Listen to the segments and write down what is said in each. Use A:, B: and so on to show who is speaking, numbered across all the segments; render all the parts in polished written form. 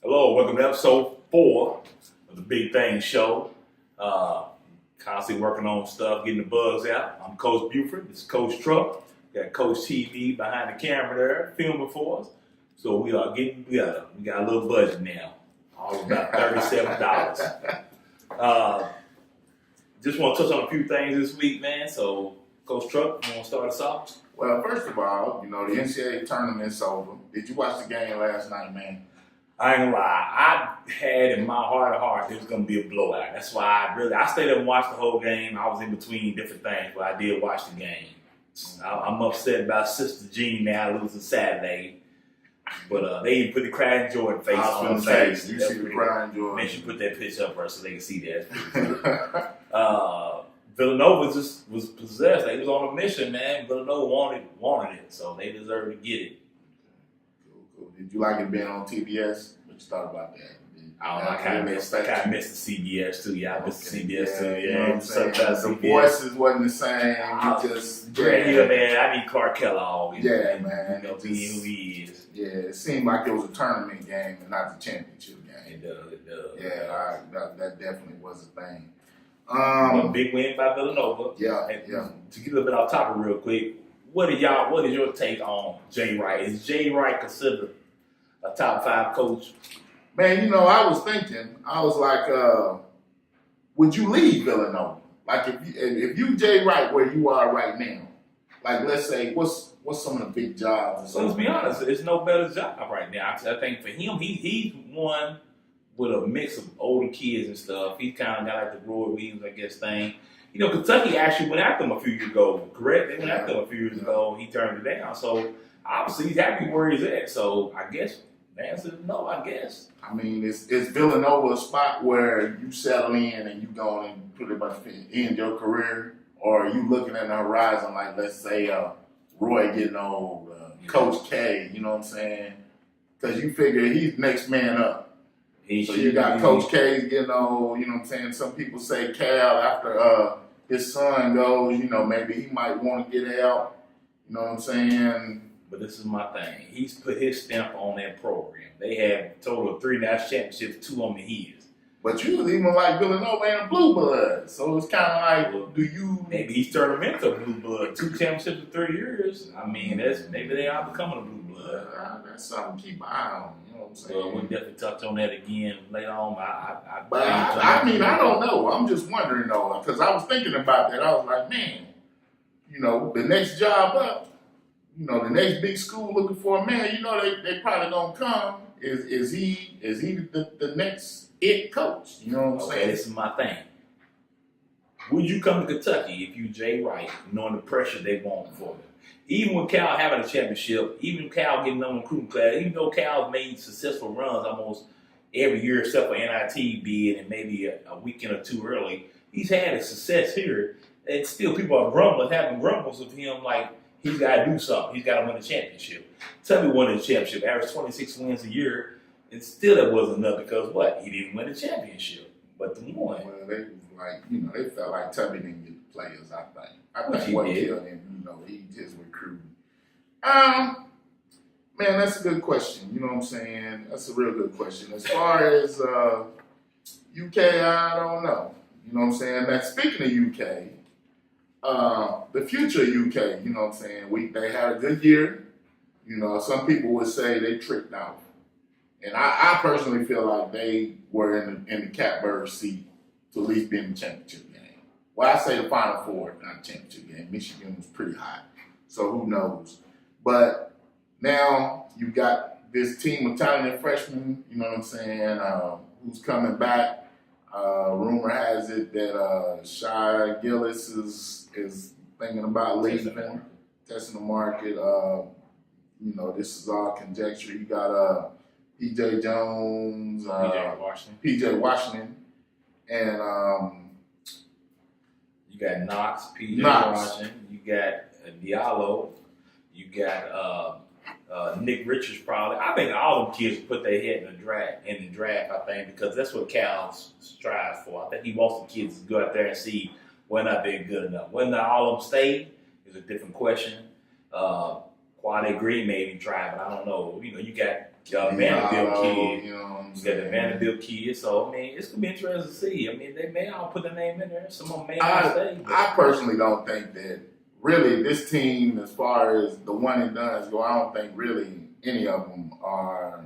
A: Hello, welcome to episode 4 of the Big Thing Show. Constantly working on stuff, getting the bugs out. I'm Coach Buford. This is Coach Truck. We got Coach TV behind the camera there, filming for us. So we are getting together. We got a little budget now, all about $37. Just want to touch on a few things this week, man. So, Coach Truck, you want to start us off?
B: Well, first of all, the NCAA tournament's over. Did you watch the game last night, man?
A: I ain't gonna lie. I had in my heart of hearts it was gonna be a blowout. That's why I stayed up and watched the whole game. I was in between different things, but I did watch the game. I'm upset about Sister Jean now losing Saturday, but they even put the crying Jordan face on the face.
B: You see the crying Jordan?
A: Make sure you put that picture up first so they can see that. Villanova just was possessed. They was on a mission, man. Villanova wanted it, so they deserve to get it.
B: Cool. Did you like it being on TBS? What you thought about that?
A: I kind of missed the CBS too. Yeah, I missed the CBS too.
B: You know what I'm saying? The
A: CBS.
B: voices wasn't the same.
A: Man. I need Clark Kellogg.
B: Yeah, man.
A: Being who he is.
B: Yeah, it seemed like it was a tournament game and not the championship game.
A: It does.
B: Yeah, that definitely was a thing.
A: A big win by Villanova.
B: Yeah.
A: To get a little bit off topic real quick, what is your take on Jay Wright? Is Jay Wright considered a top 5 coach?
B: Man, I was thinking, I was like, would you leave Villanova? Like if you Jay Wright where you are right now, like let's say what's some of the big jobs?
A: So let's be honest, it's no better job right now. I think for him, he's one with a mix of older kids and stuff. He's kind of got like the Roy Williams, I guess, thing. Kentucky actually went after him a few years ago. Correct? They went after him a few years ago. He turned it down. So obviously he's happy where he's at. So I guess the answer is no, I guess.
B: I mean, is Villanova a spot where you settle in and you go and pretty much end your career? Or are you looking at the horizon like, let's say, Roy getting old, Coach K, you know what I'm saying? Because you figure he's next man up. So you got Coach K getting old, you know what I'm saying? Some people say Cal after his son goes, maybe he might want to get out, you know what I'm saying?
A: But this is my thing. He's put his stamp on that program. They have a total of 3 national championships, 2 on the his.
B: But you was even like Villanova and blue blood. So it's kind of like, do you...
A: Maybe he's turned them into blue blood. 2 championships in 3 years. I mean, maybe they are becoming a blue blood.
B: That's something to keep an eye on. You know what I'm saying?
A: Well, we'll definitely touch on that again later on.
B: I don't know. I'm just wondering, though, because I was thinking about that. I was like, man, the next job up, the next big school looking for a man, they probably gonna come. Is he the next it coach? You know what I'm saying?
A: Okay, this is my thing. Would you come to Kentucky if you Jay Wright, knowing the pressure they want for you? Even with Cal having a championship, even Cal getting on the recruiting class, even though Cal's made successful runs almost every year except for NIT bid and maybe a weekend or 2 early, he's had a success here. And still people are having grumbles of him like, he's got to do something. He's got to win a championship. Tell me won a championship, average 26 wins a year, and still that wasn't enough because what? He didn't win a championship, but the one.
B: Well, they felt like Tubby didn't get the players, I think. I think what killed him, he just recruited. Man, that's a good question. You know what I'm saying? That's a real good question. As far as UK, I don't know. You know what I'm saying? Now, speaking of UK, the future of UK, you know what I'm saying? They had a good year. Some people would say they tricked out. And I personally feel like they were in the catbird seat to at least be in the championship game. Well, I say the Final Four, not the championship game. Michigan was pretty hot. So who knows? But now you've got this team of talented freshmen, you know what I'm saying, who's coming back. Rumor has it that Shai Gillis is thinking about leaving, testing the market. This is all conjecture. You got P.J. Jones, P.J. Washington, and
A: you got Knox, P.J. Washington. You got Diallo. You got Nick Richards probably. I think all them kids put their head in the draft. I think because that's what Cal strives for. I think he wants the kids to go out there and see whether or not they're good enough. Whether or not all of them stay is a different question. Quade Green maybe try, but I don't know. You got Vanderbilt kid.
B: You know what I'm
A: You got
B: saying?
A: the Vanderbilt kid. So, I mean, it's going to be interesting to see. I mean, they may all put the name in there. Some of them may not stay.
B: I personally don't think that really this team, as far as the one and dones go, I don't think really any of them are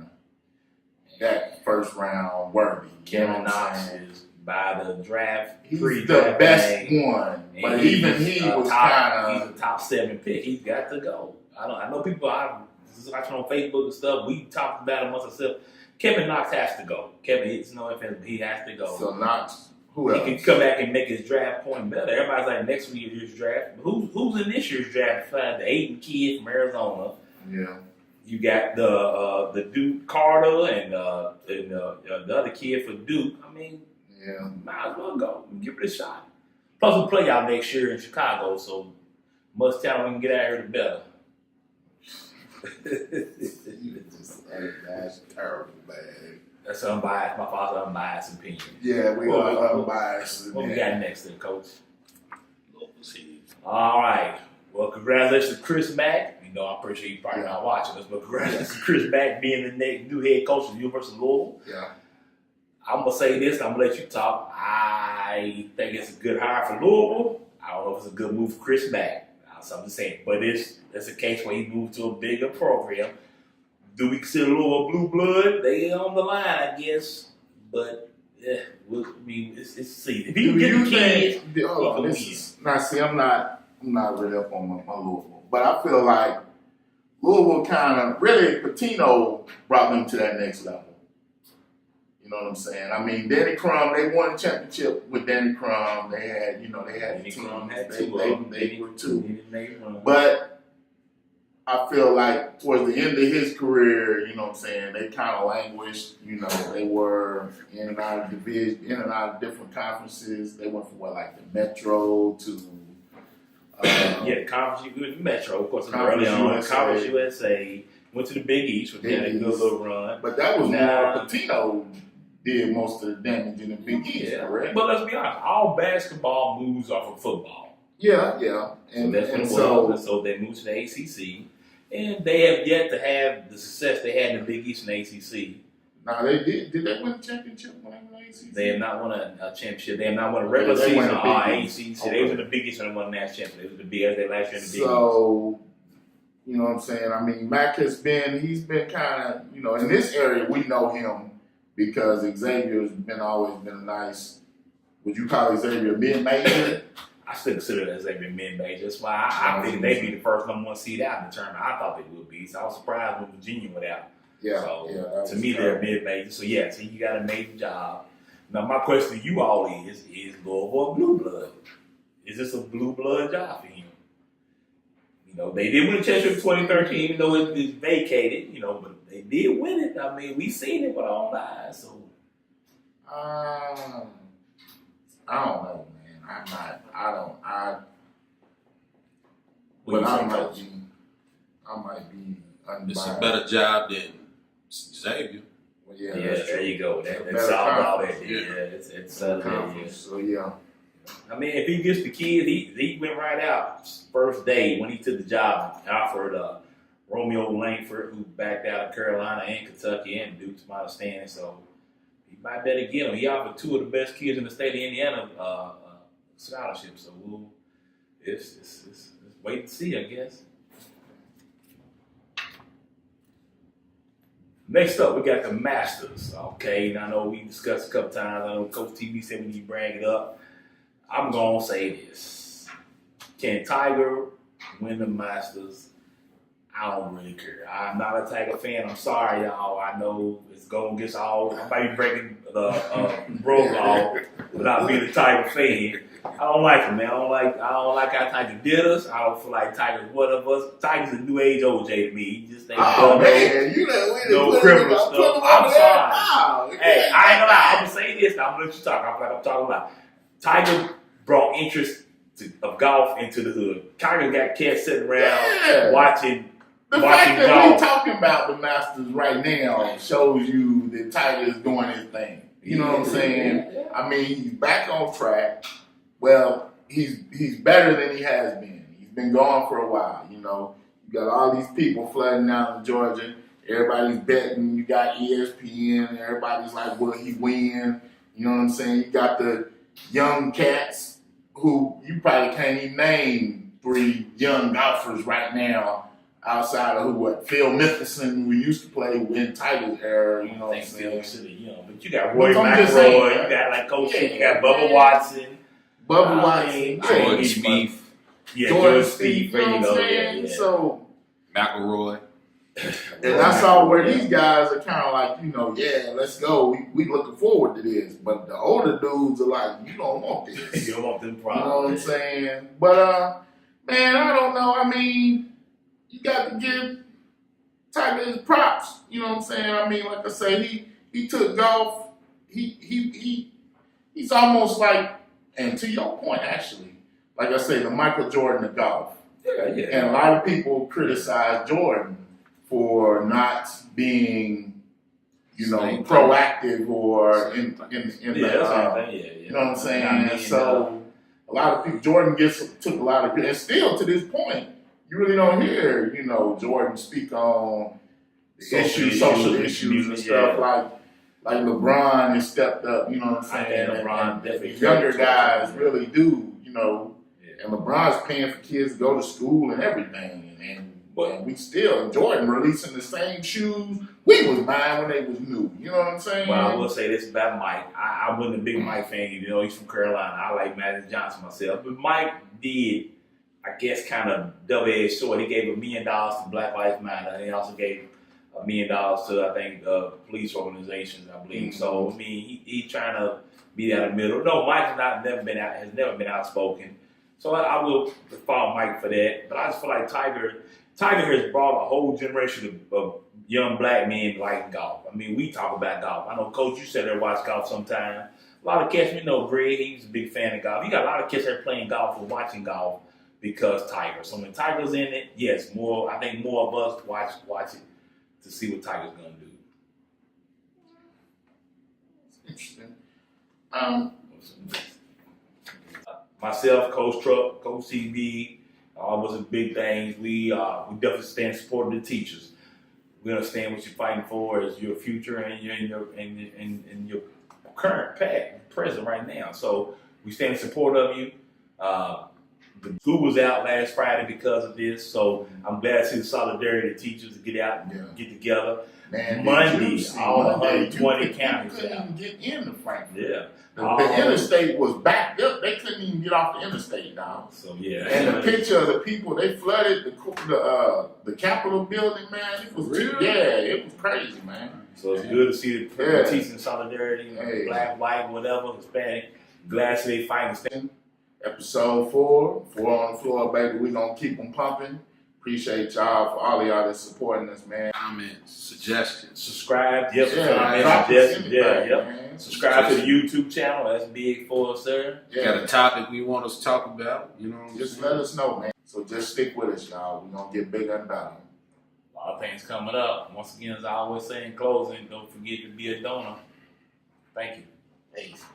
B: that first round worthy.
A: Kevin Knox is by the draft.
B: He's the best one,
A: and
B: but even he was kind
A: of. He's a top 7 pick. He's got to go. I know people. I was watching on Facebook and stuff. We talked about it amongst ourselves. Kevin Knox has to go. It's no offense, but he has to go.
B: So Knox, who else?
A: He can come back and make his draft point better. Everybody's like next year's draft. Who's in this year's draft? The Aiden kid from Arizona.
B: Yeah.
A: You got the Duke Carter and the other kid for Duke. I mean,
B: yeah,
A: might as well go. Give it a shot. Plus, we'll play out next year in Chicago, so much talent we can get out here, the better.
B: That's terrible, man.
A: That's unbiased. My father's unbiased opinion.
B: Yeah, we are unbiased.
A: What we got next then, Coach? All right. Well, congratulations to Chris Mack. You know, I'm pretty sure you're probably not watching us, but congratulations to Chris Mack being the next new head coach of the University of Louisville.
B: Yeah.
A: I'm going to say this, I'm going to let you talk. I think it's a good hire for Louisville. I don't know if it's a good move for Chris Mack. That's what I'm just saying. But it's a case where he moved to a bigger program. Do we consider Louisville blue blood? They on the line, I guess. But, yeah, it's see. If you get the kids,
B: now, see, I'm not really up on my Louisville. But I feel like Louisville kind of, really, Patino brought them to that next level. You know what I'm saying? I mean, Danny Crum, they won the championship with Danny Crum. They had
A: Danny Crum had
B: they were two.
A: They
B: But I feel like towards the end of his career, you know what I'm saying, they kind of languished. You know, they were in and out of division, in and out of different conferences. They went from the Metro to
A: the conference with Metro, of course, early on. Conference USA went to the Big East, which had a good little run.
B: But that was more Patino did most of the damage in the Big East, right?
A: But let's be honest, all basketball moves off of football.
B: Yeah.
A: And that's what it was. So they moved to the ACC, and they have yet to have the success they had in the Big East and the ACC.
B: Now they did. Did they win a championship when they won the ACC?
A: They have not won a championship. They have not won a regular season or ACC. They was in the Big East when they won the national championship. It was the big as they last year in the Big East.
B: So, you know what I'm saying? I mean, Mack he's been kind of, in this area we know him because Xavier's always been a nice. Would you call Xavier mid-major?
A: I still consider that Xavier mid-major. That's why I think they'd be the first number 1 seed out in the tournament. I thought they would be. So I was surprised when Virginia went out. So to me, they're mid-major. So you got a major job. Now my question to you all is Louisville a blue blood? Is this a blue blood job for him? They did win the championship in 2013, even though it was vacated. But they did win it. I mean, we seen it with our own eyes. So
B: I don't know, man. I might be unbiased.
C: It's a better job than Xavier.
B: Well, yeah,
A: there you go. That's solved all that. Yeah, it's
B: So yeah.
A: I mean, if he gets the kid, he went right out first day when he took the job and offered Romeo Langford, who backed out of Carolina and Kentucky and Duke, to my understanding. So he might better get him. He offered 2 of the best kids in the state of Indiana scholarships. So it's wait and see, I guess. Next up, we got the Masters. Okay, and I know we discussed a couple times. I know Coach TV said we need to bring it up. I'm going to say this. Can Tiger win the Masters? I don't really care. I'm not a Tiger fan. I'm sorry, y'all. I know it's going against all. I might be breaking the rule law without being a Tiger fan. I don't like him, man. I don't like how Tiger did us. I don't feel like Tiger's one of us. Tiger's a new age OJ to me. He just ain't no criminal stuff. I'm sorry. Hey, I ain't gonna lie. I'm gonna say this. I'm gonna let you talk. I'm talking about Tiger brought interest of golf into the hood. Tiger got cats sitting around watching.
B: The fact that we're talking about the Masters right now shows you that Tiger is doing his thing. You know what I'm saying?
A: Yeah.
B: I mean, he's back on track. Well, he's better than he has been. He's been gone for a while. You got all these people flooding out in Georgia. everybody's betting. You got ESPN. Everybody's like, will he win? You know what I'm saying? You got the young cats who you probably can't even name 3 young golfers right now outside of Phil Mickelson, who used to play in Tiger's era. You know what I'm saying?
A: But you got Roy
B: I'm just
A: McIlroy,
B: saying,
A: you got like Coach,
B: yeah,
A: you got Bubba
B: man.
A: Watson,
B: Bubba Watson,
C: Jordan Spieth,
B: Jordan Spieth.
A: There
B: You know
A: you
B: what I'm
A: go.
B: saying?
A: Yeah.
B: So,
C: McElroy.
B: and I saw where these guys are kind of like, yeah, let's go. We looking forward to this. But the older dudes are like, you don't want this.
A: You don't want them
B: You
A: problems.
B: know what I'm saying? But man, I don't know. I mean, you got to give Tiger his props. You know what I'm saying? I mean, like I say, he took golf. He's almost like, and to your point, actually, like I say, the Michael Jordan of golf.
A: Yeah.
B: And a lot of people criticize Jordan for not being,
C: Same
B: proactive or in the
A: You
B: know what I'm saying? So a lot of people, Jordan took a lot of good, and still to this point, you really don't hear, Jordan speak on social issues and stuff like LeBron has stepped up. You know what I'm saying?
A: LeBron
B: and the younger guys really do. And LeBron's paying for kids to go to school and everything, and we still Jordan releasing the same shoes we was buying when they was new. You know what I'm saying?
A: Well, I will say this about Mike. I wasn't a big Mike fan. He's from Carolina. I like Magic Johnson myself. But Mike did, I guess, kind of double-edged sword. He gave $1 million to Black Lives Matter. And he also gave $1 million to, I think, police organizations, I believe.
B: Mm-hmm.
A: So, I mean, he's trying to be out of the middle. No, Mike has never been outspoken. So I will follow Mike for that. But I just feel like Tiger has brought a whole generation of young black men liking golf. I mean, we talk about golf. I know, Coach, you said there watch golf sometime. A lot of cats, Greg, he's a big fan of golf. You got a lot of kids that are playing golf or watching golf because Tiger. So when Tiger's in it, yes, I think more of us watch it to see what Tiger's going to do.
B: Interesting.
A: Myself, Coach Truck, Coach CB, was a big things. We definitely stand supporting the teachers. We understand what you're fighting for is your future and your current present right now. So we stand in support of you. The school was out last Friday because of this, so I'm glad to see the solidarity of teachers to get out and get together.
B: Man,
A: Monday, all 120 counties
B: couldn't
A: out.
B: even get into Frankfurt.
A: Yeah.
B: The interstate was backed up. They couldn't even get off the interstate now.
A: So yeah.
B: And the picture of the people, they flooded the Capitol building, man. It was it was crazy, man.
A: So it's good to see the teaching solidarity, black, white, whatever, Hispanic. Glad to see they fighting.
B: Episode 4 on the floor, baby. We gonna keep them pumping. Appreciate y'all for all of y'all that's supporting us, man.
C: Comments, suggestions.
A: Subscribe. Subscribe to the YouTube channel. That's big for us, sir.
C: Got a topic we want us to talk about,
B: Just let us know, man. So just stick with us, y'all. We're gonna get bigger and better.
A: A lot of things coming up. Once again, as I always say in closing, don't forget to be a donor. Thank you.
B: Peace.